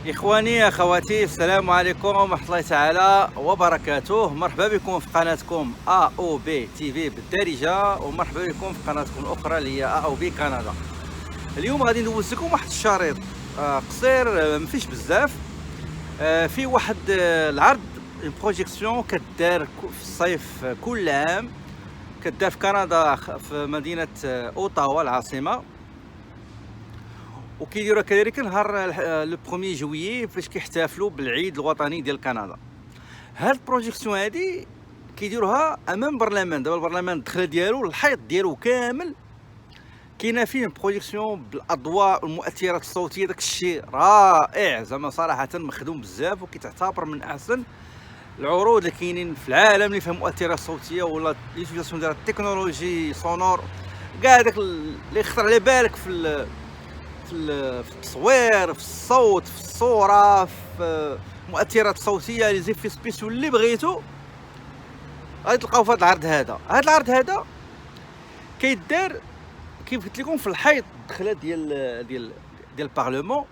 إخواني أخواتي، السلام عليكم ورحمة الله تعالى وبركاته. مرحبا بكم في قناتكم أ أو بي تي في بالدارجة، ومرحبا بكم في قناتكم الأخرى اللي هي أ أو بي كندا. اليوم غادي ندوز لكم واحد الشريط قصير، مفيش بزاف. فيه واحد العرض، اون بروجيكسيون كدار في الصيف كل عام، كدار في كندا في مدينة أوتاوا العاصمة، وكيديروها كذلك نهار لو 1 جويي فاش كيحتفلوا بالعيد الوطني ديال كندا. هاد البروجيكسيون هادي كيديروها امام برلمان. دابا البرلمان الدخله ديالو الحيط ديالو كامل كاينه فيه بروجيكسيون بالاضواء والمؤثرات الصوتيه. داك الشيء رائع زعما صراحه، مخدوم بزاف، وكيتعتبر من احسن العروض اللي كاينين في العالم اللي فيها مؤثرات صوتيه ولا ليوتيليزاسيون ديال التكنولوجي سونور. كاع داك اللي يخطر على بالك في التصوير، في الصوت، في الصوره، في مؤثرات صوتيه، لي زيفي سبيسيو اللي بغيتو غادي تلقاو في هذا العرض هذا. كيدار كيف قلت لكم في الحيط الدخله ديال البارلمون،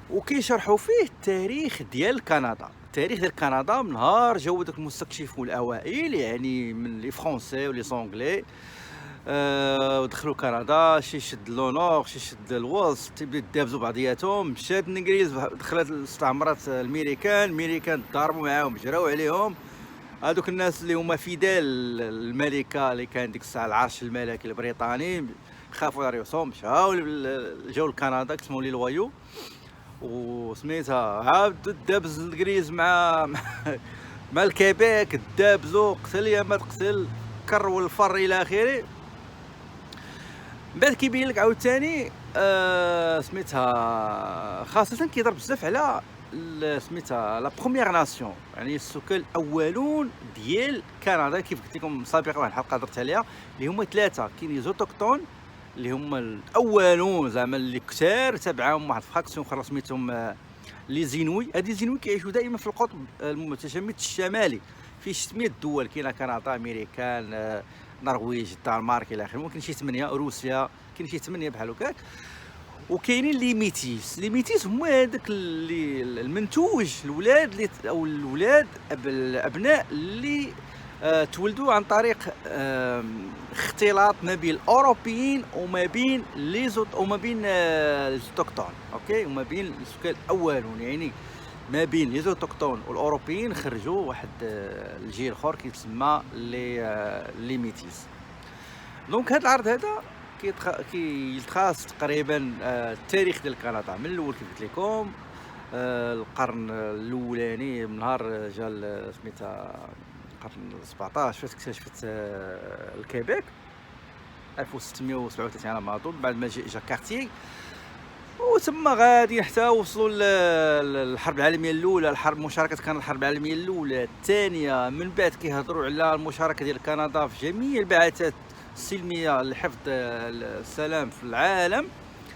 وكيشرحوا فيه التاريخ ديال كندا. التاريخ ديال كندا من نهار جاو داك المستكشفون الاوائل، يعني من لي فرونسي ولي زونغلي، ودخلوا كندا، شي شد لونور، شي شد الوسط، تيبداو يدابزوا بعضياتهم. مشات الانجليز، دخلت الاستعمارات الميريكان ضربوا معاهم، جراو عليهم. هذوك الناس اللي هما فيدال الملكه اللي كان ديك الساعه العرش الملكي البريطاني، خافوا على راسهم، جاو لكندا كسموا لي الوايو وسميتها. عاود دابز الانجليز مع الكيبيك، دابزوا قتل يا ما تقتل، كر والفر الى اخره. من بعد كيبين لك عاوتاني سميتها خاصه كيضرب بزاف على سميتها لا بروميير ناسيون، يعني السكان الاولون ديال كندا. كيف قلت لكم سابقا واحد الحلقه هضرت عليها، اللي هما ثلاثه. كاين لي زوتوكتون اللي هما الاولون زعما اللي كثار، تبعهم واحد فراكسيون اخرى سميتهم لي زينوي. هادي زينوي كيعيشوا دائما في القطب المتجمد الشمالي، فيه 600 دول. كاينه كندا، امريكان، النرويج، الدنمارك الى اخره. ممكن شي 8، روسيا كاين شي 8 بحال هكاك. وكاينين لي ميتيس هما هذاك اللي المنتوج، الولاد اللي او الولاد الابناء اللي تولدوا عن طريق اختلاط ما بين الاوروبيين وما بين وما بين الزوتوكتون. اوكي، وما بين السكان الاولون، يعني ما بين لي زوتوكتون والاوروبيين خرجوا واحد الجيل اخر كيتسمى لي ميتيس. دونك هذا العرض هذا كيتخاص تقريبا التاريخ ديال كندا من الاول كيف قلت لكم، القرن الاولاني، من نهار جا سميتها القرن 17 فاش اكتشفت الكيبيك 1637 على ما اظن، بعد ما جا كارتيي، وتما غادي حتى وصلوا للحرب العالميه الاولى. مشاركه كانت الحرب العالميه الاولى، الثانيه. من بعد كيهضروا على المشاركه ديال كندا في جميع البعثات السلميه لحفظ السلام في العالم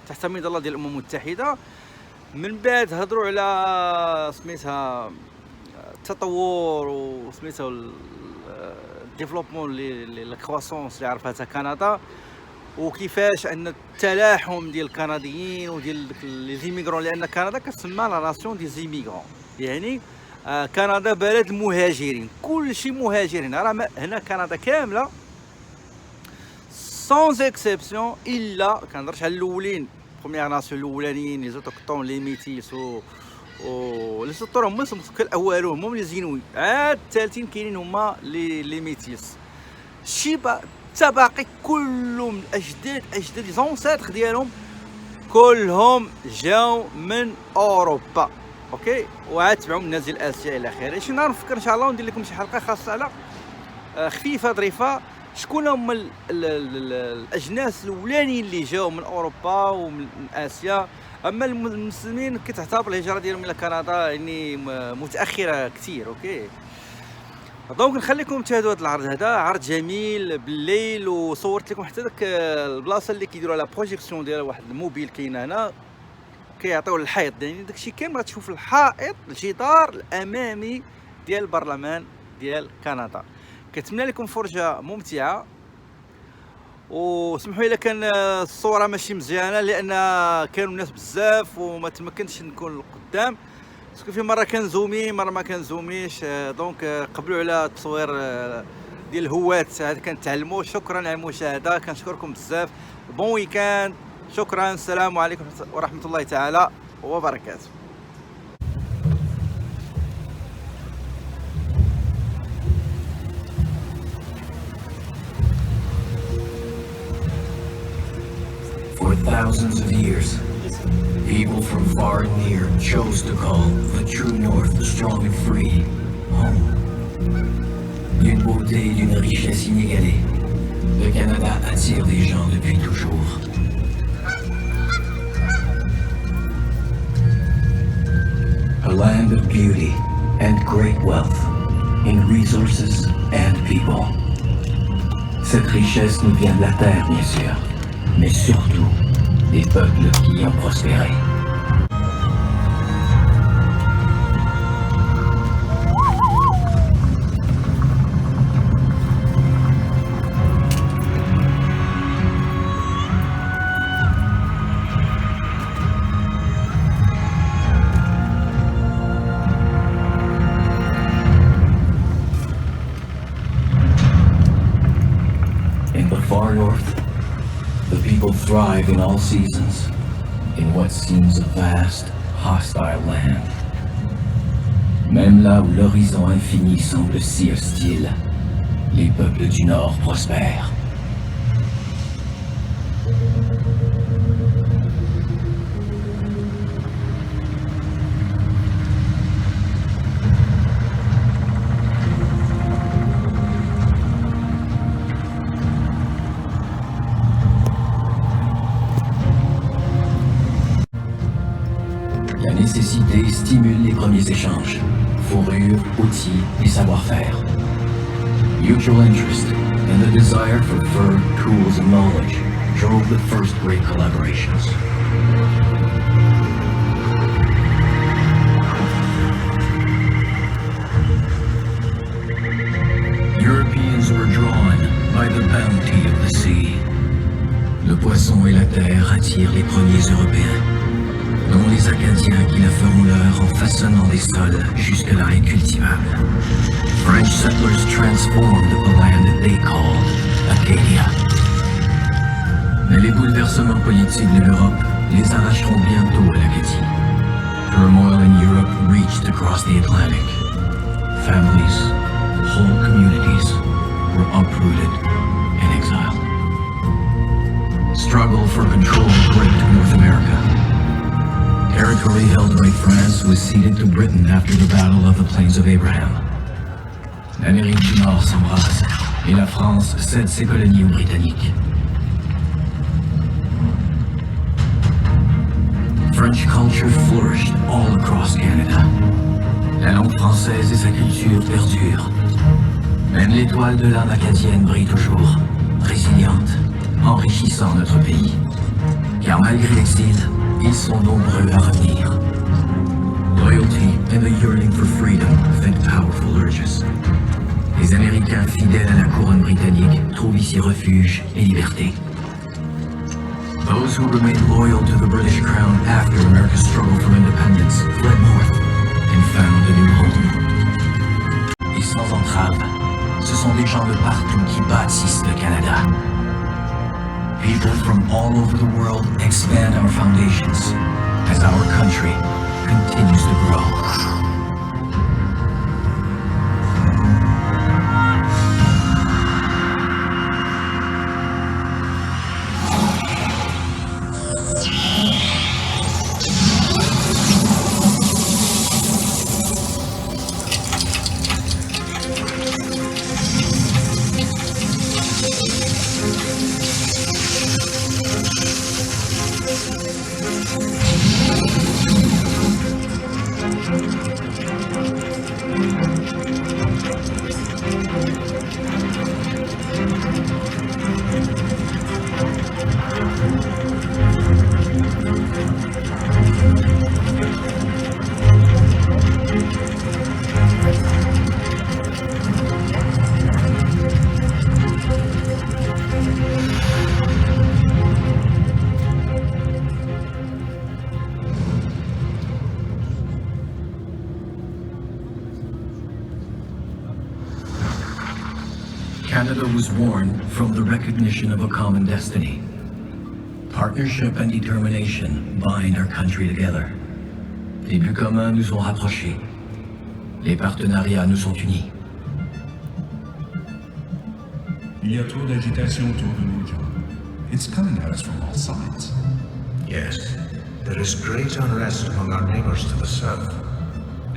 تحت مظله ديال الامم المتحده. من بعد هضروا على سميتها التطور وسميتها الديفلوبمون لا كرواسونس اللي عرفتها كندا، وكيفاش ان التلاحم ديال الكنديين وديال لي زيميغرون، لان كندا كتسمى لا ناسيون دي زيميغرون، يعني كندا بلد المهاجرين، كل شيء مهاجرين. راه هنا كندا كامله سون اكسبسيون، الا كنهضرش على الاولين بروميير ناسيون الاولانيين لي زوتوكتون لي ميتيس و لي سطور هما الاولون هما لي زينوي. عاد الثالثين كاينين هما لي ميتيس. الشيبه باقي كلهم اجداد لي زونسيتر ديالهم كلهم جاو من اوروبا. اوكي، وعاد تبعهم الناس ديال اسيا الى اخره. شي نهار نفكر ان شاء الله ندير لكم شي حلقه خاصه على خفيفه ظريفه شكون هما الاجناس الاولانيين اللي جاو من اوروبا ومن اسيا. اما المسلمين كتعتبر الهجره ديالهم الى كندا يعني متاخره كثير. اوكي، دونك نخليكم تشاهدوا هذا العرض. هذا عرض جميل بالليل، وصورت لكم حتى داك البلاصه اللي كيديروا على بروجيكسيون ديال واحد الموبيل كاين هنا، كيعطيو الحيط، يعني داكشي كامل غتشوف الحائط، الجدار الامامي ديال البرلمان ديال كندا. كنتمنى لكم فرجه ممتعه، وسمحوا لي كان الصورة ماشي مزيانة لأن كانوا الناس بزاف وما تمكنتش نكون القدام، باسكو في مرة كنزومي مرة ما كنزوميش، دونك قبلوا على التصوير ديال الهوات هذا كنتعلموا. شكرا على المشاهدة، كنشكركم بزاف، بون ويكاند، شكرا، السلام عليكم ورحمة الله تعالى وبركاته. For thousands of years, people from far and near chose to call the true North, the strong and free, home. D'une beauté et d'une richesse inégalée, le Canada attire les gens depuis toujours. A land of beauty and great wealth, in resources and people. Cette richesse nous vient de la terre, bien sûr, mais surtout des peuples qui y ont prospéré. In the far north, the people thrive in all seasons, in what seems a vast, hostile land. Même là où l'horizon infini semble si hostile, les peuples du Nord prospèrent. La nécessité stimule les premiers échanges, fourrure, outils et savoir-faire. Mutual interest and the desire for fur, tools, and knowledge drove the first great collaborations. Europeans were drawn by the bounty of the sea. Le poisson et la terre attirent les premiers Européens, dont les Acadiens qui la feront leur en façonnant des sols jusque-là incultivables. French settlers transformed the land that they called Acadia. Mais les bouleversements politiques de l'Europe les arracheront bientôt à l'Acadie. Turmoil in Europe reached across the Atlantic. Families, whole communities were uprooted and exiled. Struggle for control gripped North America. Territory held by France was ceded to Britain after the Battle of the Plains of Abraham. L'Amérique du Nord s'embrase et la France cède ses colonies aux Britanniques. French culture flourished all across Canada. La langue française et sa culture perdurent. Même l'étoile de l'âme acadienne brille toujours, résiliente, enrichissant notre pays. Car malgré l'exil, ils sont nombreux à revenir. Loyalty and the yearning for freedom fed powerful urges. Les Américains fidèles à la couronne britannique trouvent ici refuge et liberté. Those who remained loyal to the British crown after America's struggle for independence fled north and found a new home. Et sans entrave, ce sont des gens de partout qui bâtissent le Canada. People from all over the world expand our foundations as our country continues to grow. Canada was born from the recognition of a common destiny. Partnership and determination bind our country together. Les buts communs nous ont rapprochés. Les partenariats nous ont unis. Il y a trop d'agitation autour de nous, John. It's coming at us from all sides. Yes, there is great unrest among our neighbors to the south.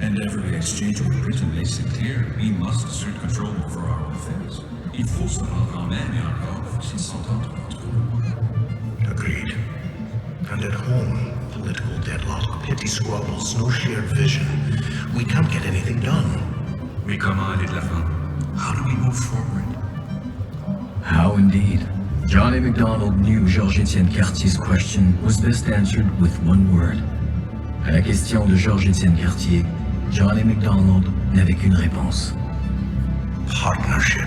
And every exchange with Britain makes it clear we must assert control over our affairs. Il faut se rendre en même et encore s'ils s'entendent entre nous. Agreed. And at home, political deadlock, petty squabbles, no shared vision. We can't get anything done. Mais comment aller de l'avant? How do we move forward? How indeed. John A. Macdonald knew Georges-Étienne Cartier's question was best answered with one word. À la question de Georges-Étienne Cartier, John A. Macdonald n'avait qu'une réponse. Partnership.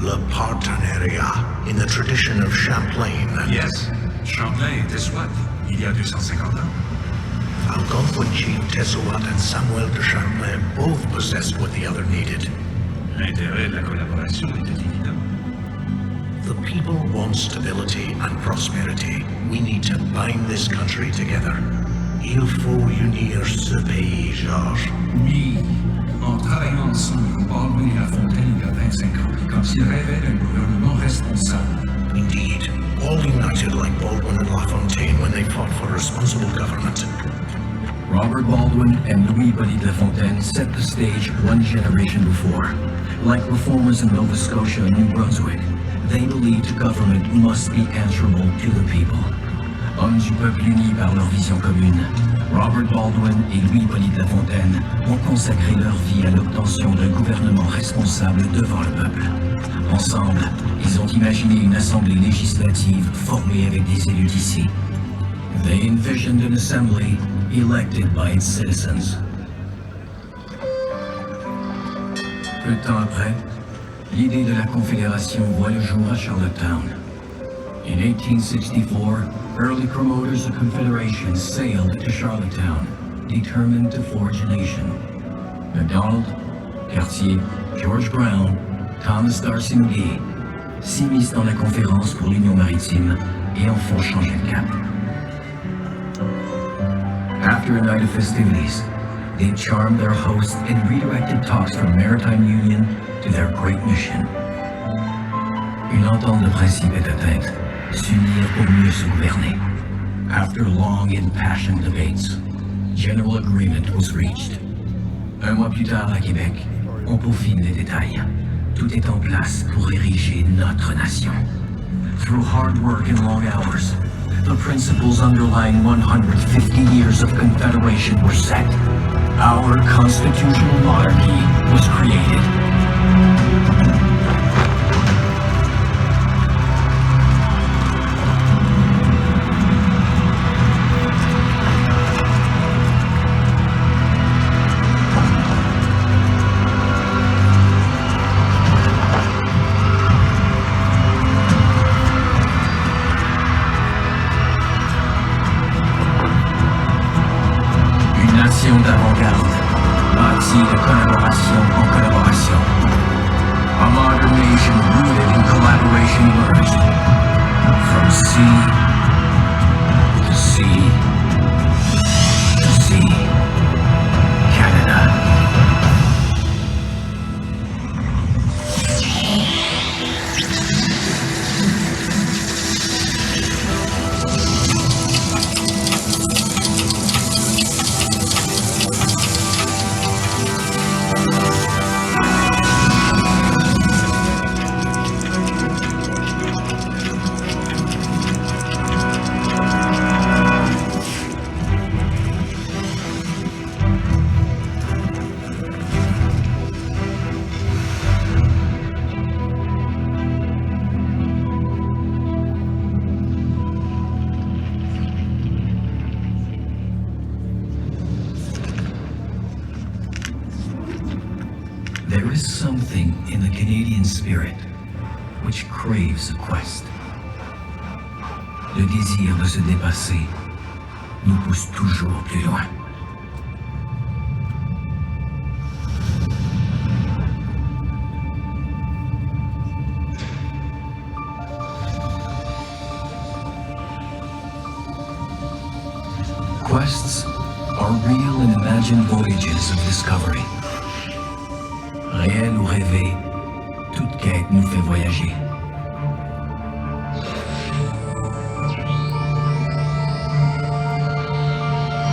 Le partenariat, in the tradition of Champlain and... Yes. Champlain était Swat, il y a 250 ans. Algonquin chief Tessouat and Samuel de Champlain both possessed what the other needed. L'intérêt de la collaboration était évident. The people want stability and prosperity. We need to bind this country together. Il faut unir ce pays, Georges. Oui, en travaillant ensemble, Baldwin et Lafontaine il y a 25 ans, quand ils rêvaient d'un gouvernement responsable. Indeed, all united like Baldwin and LaFontaine when they fought for responsible government. Robert Baldwin and Louis-Hippolyte Lafontaine set the stage one generation before. Like reformers in Nova Scotia and New Brunswick, they believed government must be answerable to the people. Hommes du peuple unis par leur vision commune, Robert Baldwin et Louis-Hippolyte Lafontaine ont consacré leur vie à l'obtention d'un gouvernement responsable devant le peuple. Ensemble, ils ont imaginé une assemblée législative formée avec des élus d'ici. They envisioned an assembly elected by its citizens. Peu de temps après, l'idée de la Confédération voit le jour à Charlottetown. In 1864, early promoters of Confederation sailed to Charlottetown, determined to forge a nation. Macdonald, Cartier, George Brown, Thomas D'Arcy McGee s'immiscent dans la conférence pour l'Union maritime et en font changer de cap. After a night of festivities, they charmed their host and redirected talks from maritime union to their great mission. Une entente de principe est atteinte, s'unir pour mieux se gouverner. After long impassioned debates, general agreement was reached. Un mois plus tard à Québec, on peaufine les détails. Tout est en place pour ériger notre nation. Through hard work and long hours, the principles underlying 150 years of Confederation were set. Our constitutional monarchy was created. D'avant-garde, bâtie de collaboration en collaboration. A modern nation rooted in collaboration emerged. From sea to sea to sea, Canada. There is something in the Canadian spirit which craves a quest. Le désir de se dépasser nous pousse toujours plus loin. quests are real and imagined voyages of discovery. Réel ou rêvé, toute quête nous fait voyager.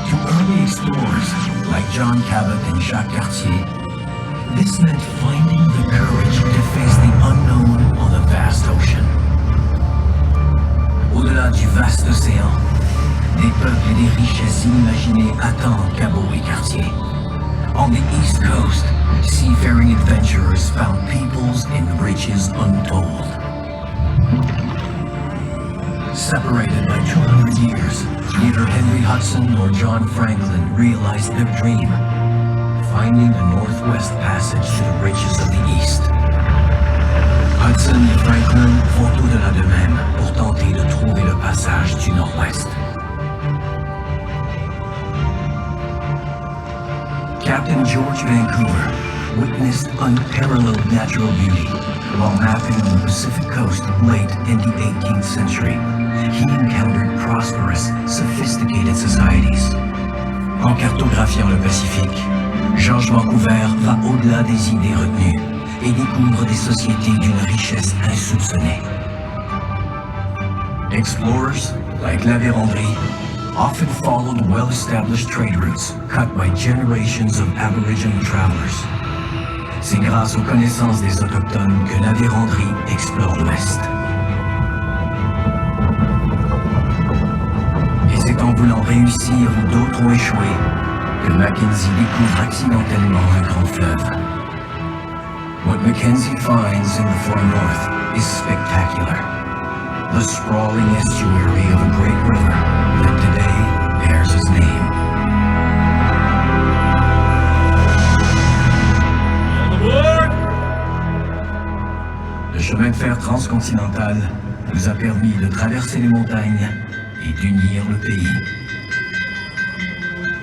To early explorers like John Cabot and Jacques Cartier, this meant finding the courage to face the unknown on the vast ocean. Au-delà du vaste océan, des peuples et des richesses inimaginées attendent Cabot et Cartier. On the East Coast, seafaring adventurers found peoples and riches untold. Separated by 200 years, neither Henry Hudson nor John Franklin realized their dream, finding the Northwest Passage to the riches of the East. Hudson et Franklin font au-delà d'eux-mêmes pour tenter de trouver le passage du Nord-Ouest. Captain George Vancouver witnessed unparalleled natural beauty while mapping the Pacific coast late in the 18th century. He encountered prosperous, sophisticated societies. En cartographiant le Pacifique, George Vancouver va au-delà des idées retenues et découvre des sociétés d'une richesse insoupçonnée. Explorers, like La Vérendrye, often followed well-established trade routes cut by generations of Aboriginal travelers. C'est grâce aux connaissances des Autochtones que La Vérendrye explore l'Ouest. Et c'est en voulant réussir où d'autres ont échoué que Mackenzie découvre accidentellement un grand fleuve. What Mackenzie finds in the far north is spectacular. The sprawling estuary of a great river that today bears his name. Le chemin de fer transcontinental nous a permis de traverser les montagnes et d'unir le pays.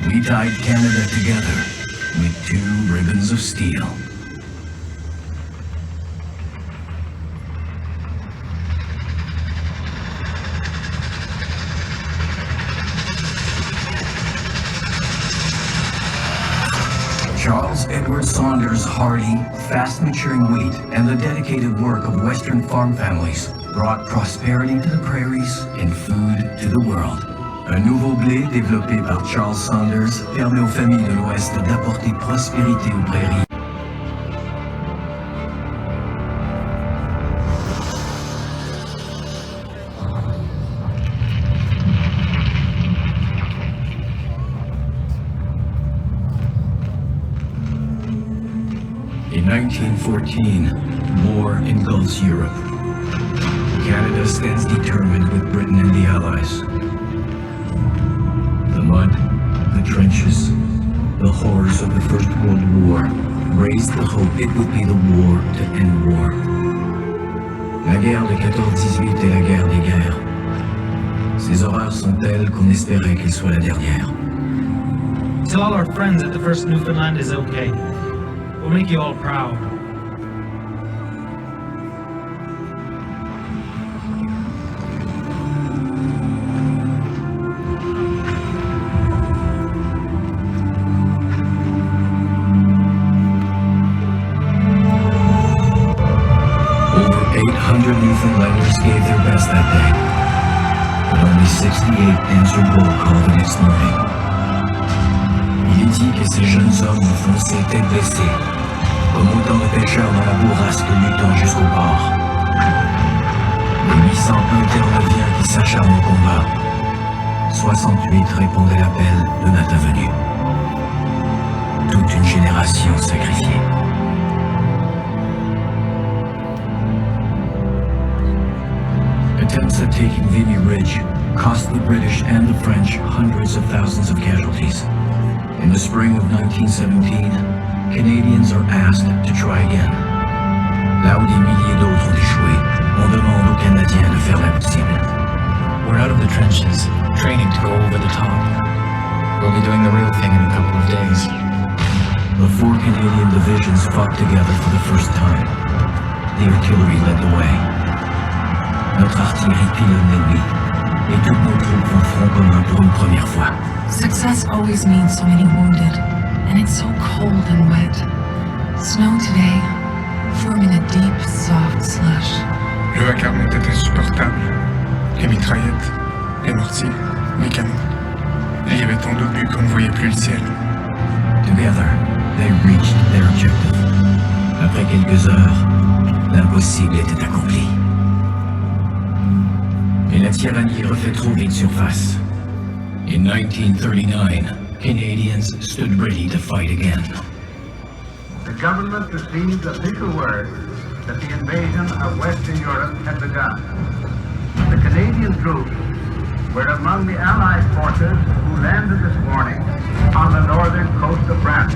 We tied Canada together with 2 ribbons of steel. Charles Edward Saunders' hardy, fast-maturing wheat and the dedicated work of Western farm families brought prosperity to the prairies and food to the world. Un nouveau blé développé par Charles Saunders permet aux familles de l'Ouest d'apporter prospérité aux prairies. In 1914, war engulfs Europe. Canada stands determined with Britain and the Allies. The mud, the trenches, the horrors of the First World War raised the hope it would be the war to end war. La guerre de 14-18 est la guerre des guerres. Ces horreurs sont telles qu'on espérait qu'elles soient la dernière. Tell all our friends that the first Newfoundland is okay. We'll make you all proud. Over 800 Newfoundlanders gave their best that day, but only 68 answered roll call the next morning. Il est dit que ces jeunes hommes ont foncé tête baissée, comme autant de pêcheurs dans la bourrasque luttant jusqu'au port. Les 801 Terre-Neuviens qui s'acharnent au combat, 68 répondaient à l'appel de notre venue. Toute une génération sacrifiée. Attempts at taking Vimy Ridge cost the British and the French hundreds of thousands of casualties. In the spring of 1917, Canadians are asked to try again. Là où des milliers d'autres ont échoué, on demande aux Canadiens de faire l'impossible. We're out of the trenches, training to go over the top. We'll be doing the real thing in a couple of days. The 4 Canadian divisions fought together for the first time. The artillery led the way. Notre artillerie pilonne l'ennemi, et toutes nos troupes vont front commun pour une première fois. Success always means so many wounded, and it's so cold and wet. Snow today, forming a deep, soft slush. Le vacarme était insupportable. Les mitraillettes, les mortiers, les canons. Il y avait tant d'obus qu'on ne voyait plus le ciel. Together, they reached their objective. Après quelques heures, l'impossible était accompli. Et la tyrannie refait trop vite surface. In 1939, Canadians stood ready to fight again. The government received official word that the invasion of Western Europe had begun. The Canadian troops were among the Allied forces who landed this morning on the northern coast of France.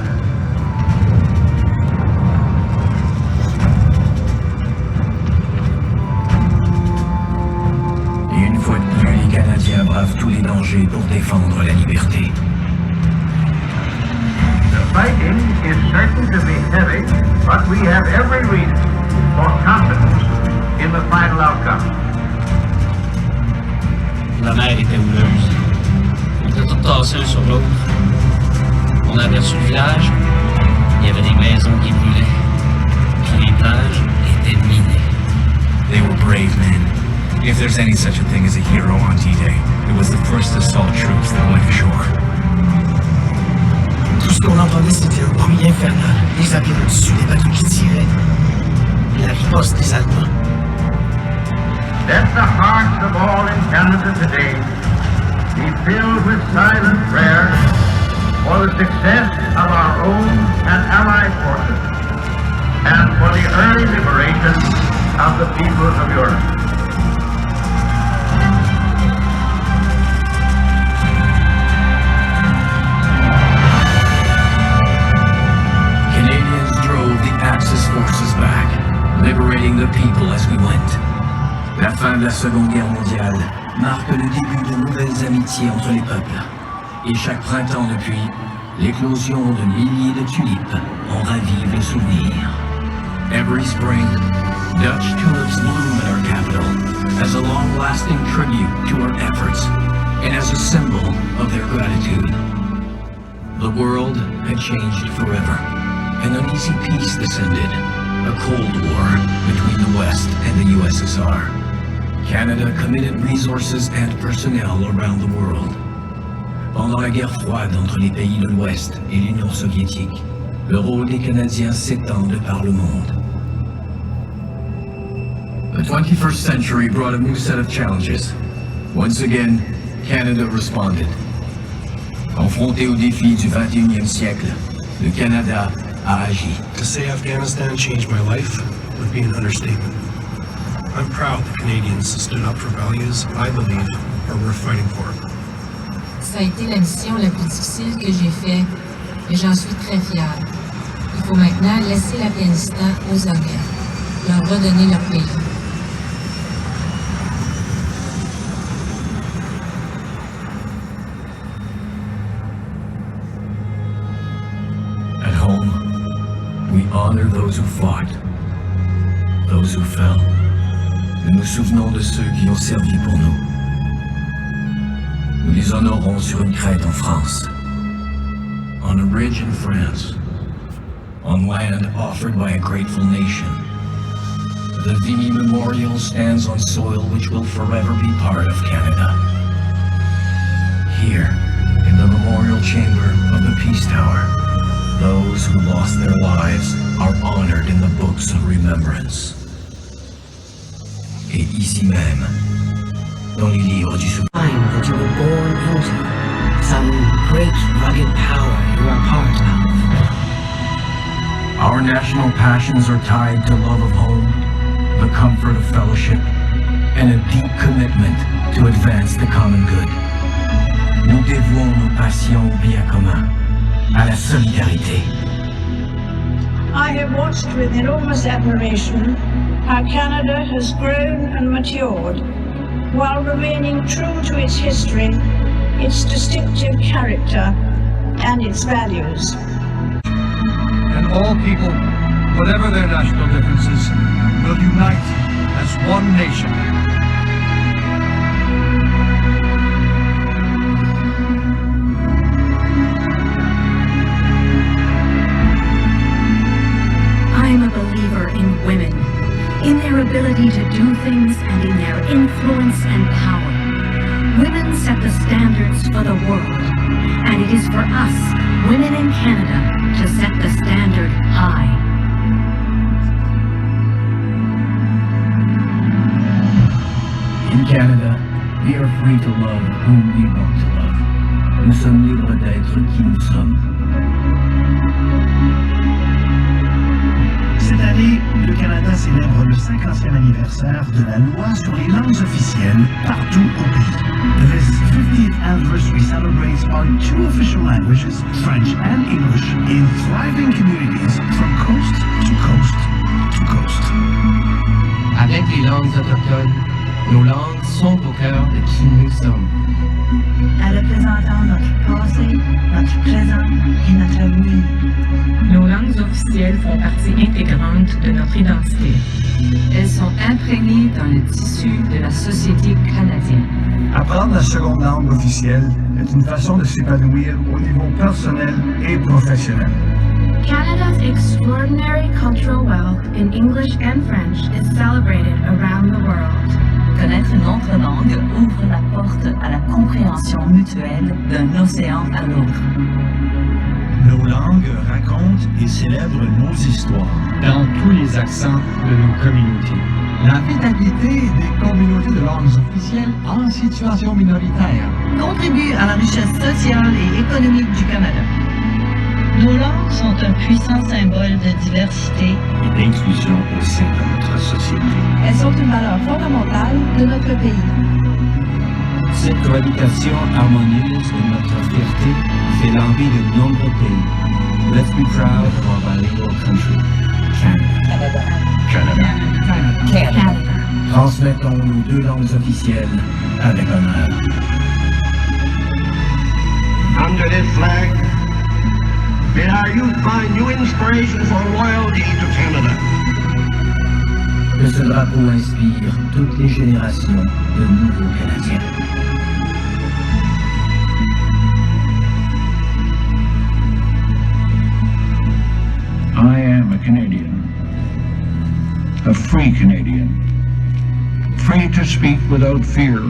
Et une fois de plus, les Canadiens bravent tous les dangers pour défendre la liberté. The fighting is certain to be heavy, but we have every reason for confidence in the final outcome. La mer était houleuse. On était tous tassés un sur l'autre. On a aperçu le village. Il y avait des maisons qui brûlaient. Puis les plages étaient minées. They were brave men. If there's any such a thing as a hero on D-Day, it was the first assault troops that went ashore. Tout ce qu'on entendait, c'était un bruit infernal. Les avions au-dessus, des bateaux qui tiraient. La riposte des Allemands. Let the hearts of all in Canada today be filled with silent prayer for the success of our own and Allied forces and for the early liberation of the peoples of Europe. Canadians drove the Axis forces back, liberating the people as we went. La fin de la Seconde Guerre mondiale marque le début de nouvelles amitiés entre les peuples. Et chaque printemps depuis, l'éclosion de milliers de tulipes en ravive le souvenir. Every spring, Dutch tulips bloom in our capital as a long-lasting tribute to our efforts and as a symbol of their gratitude. The world had changed forever. An uneasy peace descended, a Cold War between the West and the USSR. Canada committed resources and personnel around the world. Pendant la guerre froide entre les pays de l'Ouest et l'Union soviétique, le rôle des Canadiens s'étend de par le monde. The 21st century brought a new set of challenges. Once again, Canada responded. Confronté aux défis du 21e siècle, le Canada a agi. To say Afghanistan changed my life would be an understatement. I'm proud the Canadians stood up for values I believe are worth fighting for. Ça a été la mission la plus difficile que j'ai faite, et j'en suis très fière. Il faut maintenant laisser l'Afghanistan aux Afghans, leur redonner leur pays. At home, we honor those who fought, those who fell. Nous nous souvenons de ceux qui ont servi pour nous. Nous les honorons sur une crête en France, on a ridge in France, on land offered by a grateful nation. The Vimy Memorial stands on soil which will forever be part of Canada. Here, in the memorial chamber of the Peace Tower, those who lost their lives are honored in the books of remembrance. Et ici même, dans les livres du souvenir. That you were born into some great rugged power you are part of. Our national passions are tied to love of home, the comfort of fellowship, and a deep commitment to advance the common good. Nous dévouons nos passions au bien commun, à la solidarité. I have watched with enormous admiration how Canada has grown and matured while remaining true to its history, its distinctive character, and its values. And all people, whatever their national differences, will unite as one nation. ability to do things and in their influence and power. Women set the standards for the world, and it is for us, women in Canada, to set the standard high. In Canada, we are free to love whom we want to love. Nous sommes libres d'être qui nous sommes. Cette année, le Canada célèbre le 50e anniversaire de la loi sur les langues officielles partout au pays. This 50th anniversary celebrates our two official languages, French and English, in thriving communities from coast to coast to coast. Avec les langues autochtones, nos langues sont au cœur de qui nous sommes. Représentant notre passé, notre présent et notre avenir. Nos langues officielles font partie intégrante de notre identité. Elles sont imprégnées dans le tissu de la société canadienne. Apprendre la seconde langue officielle est une façon de s'épanouir au niveau personnel et professionnel. Canada's extraordinary cultural wealth in English and French is celebrated around the world. Connaître une autre langue ouvre la porte à la compréhension mutuelle d'un océan à l'autre. Nos langues racontent et célèbrent nos histoires. Dans tous les accents de nos communautés. La vitalité des communautés de langues officielles en situation minoritaire Contribue à la richesse sociale et économique du Canada. Nos langues sont un puissant symbole de diversité Et d'inclusion au sein de notre société. Elles sont une valeur fondamentale de notre pays. Cette cohabitation harmonieuse de notre fierté fait l'envie de nombreux pays. Let's be proud of our bilingual country, Canada. Canada. Transmettons nos deux langues officielles avec honneur. Under this flag, may our youth find new inspiration for loyalty to Canada. Que ce drapeau inspire toutes les générations de nouveaux Canadiens. I am a Canadian, a free Canadian, free to speak without fear,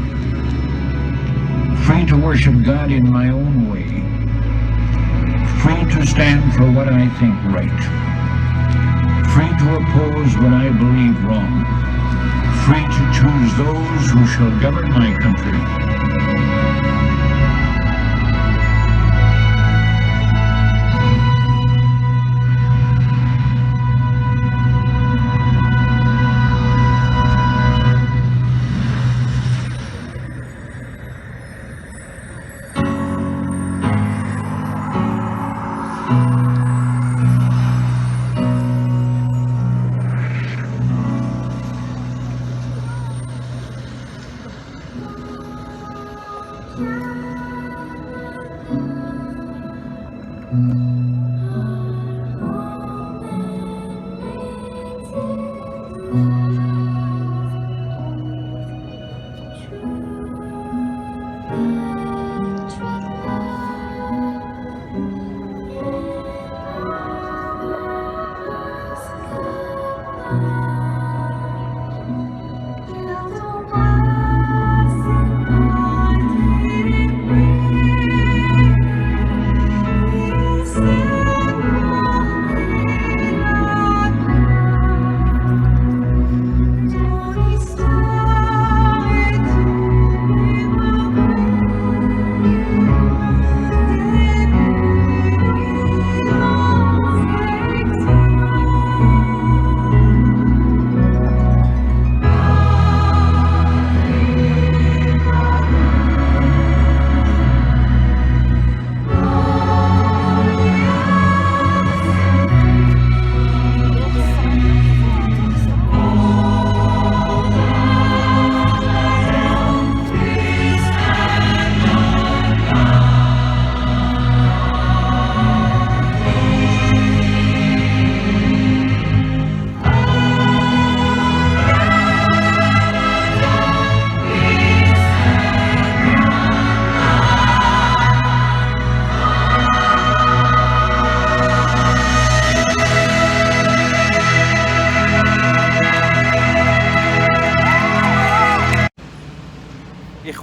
free to worship God in my own way, free to stand for what I think right, free to oppose what I believe wrong, free to choose those who shall govern my country. Yes.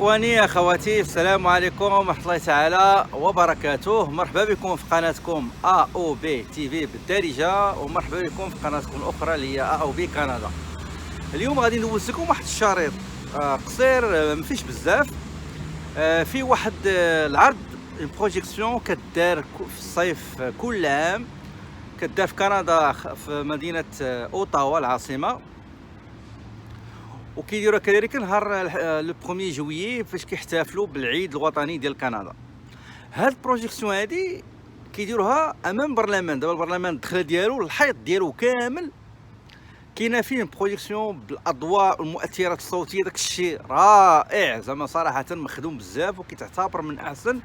اخواني اخواتي، السلام عليكم ورحمه الله تعالى وبركاته. مرحبا بكم في قناتكم AOB TV بالدارجه، ومرحبا بكم في قناتكم الاخرى اللي هي AOB كندا. اليوم غادي ندوز لكم واحد الشريط قصير مفيش بزاف. في واحد العرض بروجيكسيون كدار في الصيف كل عام، كدار في كندا في مدينه اوتاوا العاصمه، وكيديروها كذلك نهار لو 1 جويي فاش كيحتفلوا بالعيد الوطني ديال كندا. هاد البروجيكسيون هادي كيديروها امام البرلمان. دابا البرلمان الدخله ديالو الحيط ديالو كامل كاينه فيه بروجيكسيون بالاضواء والمؤثرات الصوتيه. داك الشيء رائع زعما صراحه، مخدوم بزاف، وكيتعتبر من احسن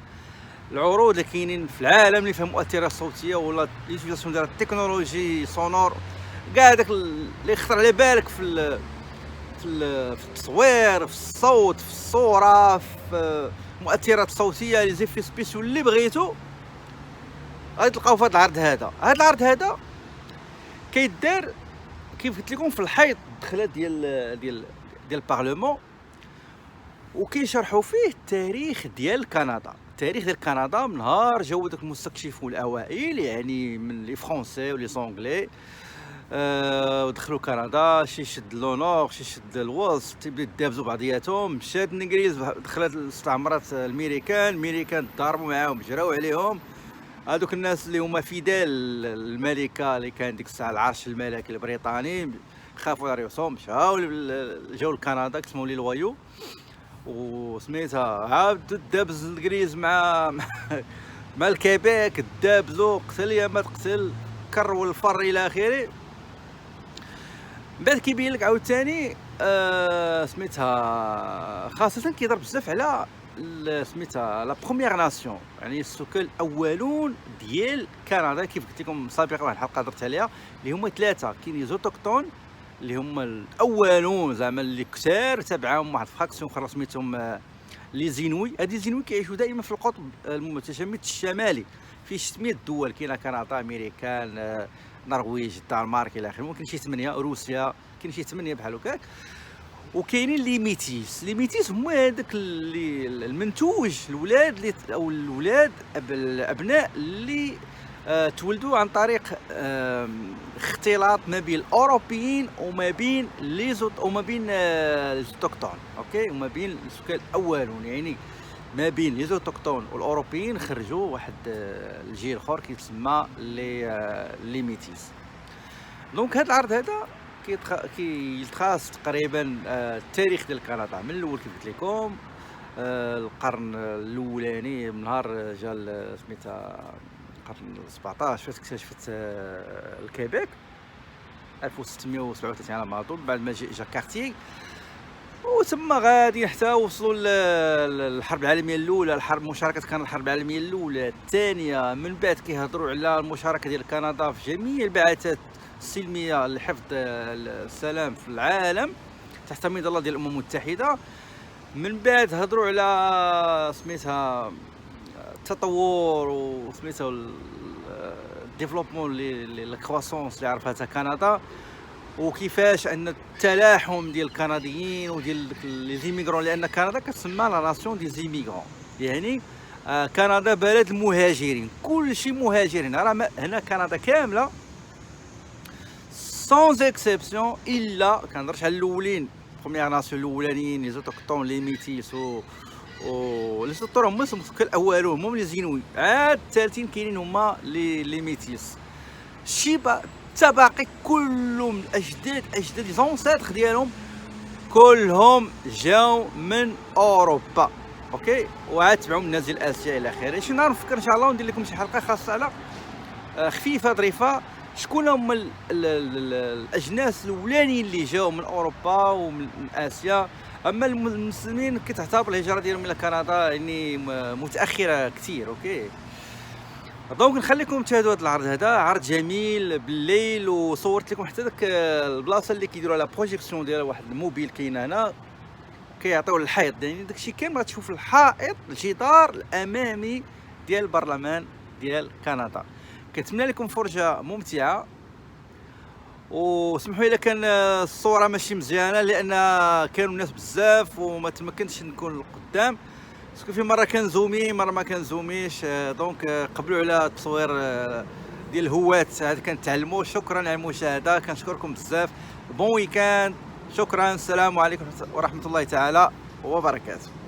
العروض اللي كاينين في العالم اللي فيها مؤثرات صوتيه ولا ليوتيليزاسيون ديال التكنولوجي سونور، كاع داك اللي يخطر على بالك في التصوير، في الصوت، في الصوره، في مؤثرات صوتيه، لي زيفي سبيسيو اللي بغيتو غادي تلقاو في هذا العرض هذا. هذا العرض هذا كيدار كيف قلت لكم في الحيط الدخله ديال البارلمان، وكيشرحوا فيه التاريخ ديال كندا. التاريخ ديال كندا من نهار جاو داك المستكشفون الاوائل، يعني من لي فرونسي ولي زونغلي، ودخلوا كندا، شي شد لونور شي شد الوسط، تيبداو يدابزوا بعضياتهم. مشات الانجليز، دخلت الاستعمارات الميريكان ضربوا معاهم، جراو عليهم. هذوك الناس اللي هما فيدال الملكه اللي كان ديك الساعه العرش الملكي البريطاني خافوا على راسهم، جاو لكندا كسموا لي الوايو وسميتها. عاود دابز الانجليز مع الكيبيك، دابزوا قتل يا ما تقتل، كر والفر الى اخره. من بعد كيبين لك عاوتاني سميتها خاصه كيضرب بزاف على سميتها لا بروميير ناسيون، يعني السكان الاولون ديال كندا. كيف قلت لكم سابقا واحد الحلقه درت عليها، اللي هما ثلاثه. كاين لي زوتوكتون اللي هما الاولون زعما اللي كثار، تابعهم واحد فراكسيون اخرى سميتهم لي زينوي. هادي زينوي كيعيشوا دائما في القطب المتجمد الشمالي في 600 دول. كاينه كندا، امريكان، النرويج، الدنمارك الى اخره. ممكن شي 8 روسيا، كاين شي 8 بحال هكاك. وكاينين لي ميتيس. لي ميتيس هما هذاك اللي المنتوج، الولاد اللي او الولاد الابناء اللي تولدوا عن طريق اختلاط ما بين الاوروبيين وما بين الزوتوكتون، اوكي، وما بين السكان الاولون، يعني ما بين لي زوتوكتون والاوروبيين خرجوا واحد الجيل اخر كيتسمى لي ميتيس. دونك هذا العرض هذا كيلتخص تقريبا التاريخ ديال كندا من الاول كيف قلت لكم، القرن الاولاني من نهار جا سميتها القرن 17 فاش اكتشفت الكيبيك 1637 على ما اظن، بعد ما جا كارتيي، وتما غادي حتى وصلوا للحرب العالميه الاولى. مشاركه كان الحرب العالميه الاولى الثانيه. من بعد كيهضروا على المشاركه ديال كندا في جميع البعثات السلميه لحفظ السلام في العالم تحت مظله ديال الامم المتحده. من بعد هضروا على سميتها التطور وسميتها الديفلوبمون لا كرواسونس اللي عرفتها كندا، وكيفاش ان التلاحم ديال الكنديين وديال لي زيميغرون، لان كندا كتسمى لا ناسيون دي زيميغرون، يعني كندا بلد المهاجرين، كلشي مهاجرين. راه هنا كندا كامله سون اكسبسيون، الا كنهضرش على الاولين بروميير ناسيون الاولانيين لي زوتوكتون لي ميتيس و لي زوتور هما السكان الاولون، هما لي زينوي. عاد الثالثين كاينين هما لي ميتيس. الشيبه باقي كلهم اجداد لي زونسيتر ديالهم كلهم جاو من اوروبا، اوكي، وعاد تبعهم الناس ديال اسيا الى اخره. شي نهار نفكر ان شاء الله ندير لكم شي حلقه خاصه على خفيفه ظريفه شكون هما الاجناس الاولانيين اللي جاو من اوروبا ومن اسيا. اما المسلمين كتعتبر الهجره ديالهم الى كندا يعني متاخره كثير، اوكي. دونك نخليكم تشاهدوا هذا العرض. هذا عرض جميل بالليل، وصورت لكم حتى داك البلاصه اللي كيديروا على بروجيكسيون ديال واحد الموبيل كاين هنا، كيعطيو الحيط، يعني داكشي كامل غتشوف الحائط الجدار الامامي ديال البرلمان ديال كندا. كنتمنى لكم فرجه ممتعه، وسمحوا لي كان الصوره ماشي مزيانه لان كانوا الناس بزاف وما تمكنتش نكون قدام، باسكو في مره كنزومي مره ما كنزوميش. دونك قبلوا على التصوير ديال الهوات هذا كنتعلموا. شكرا على المشاهده، كنشكركم بزاف. بون ويكاند، شكرا، السلام عليكم ورحمه الله تعالى وبركاته.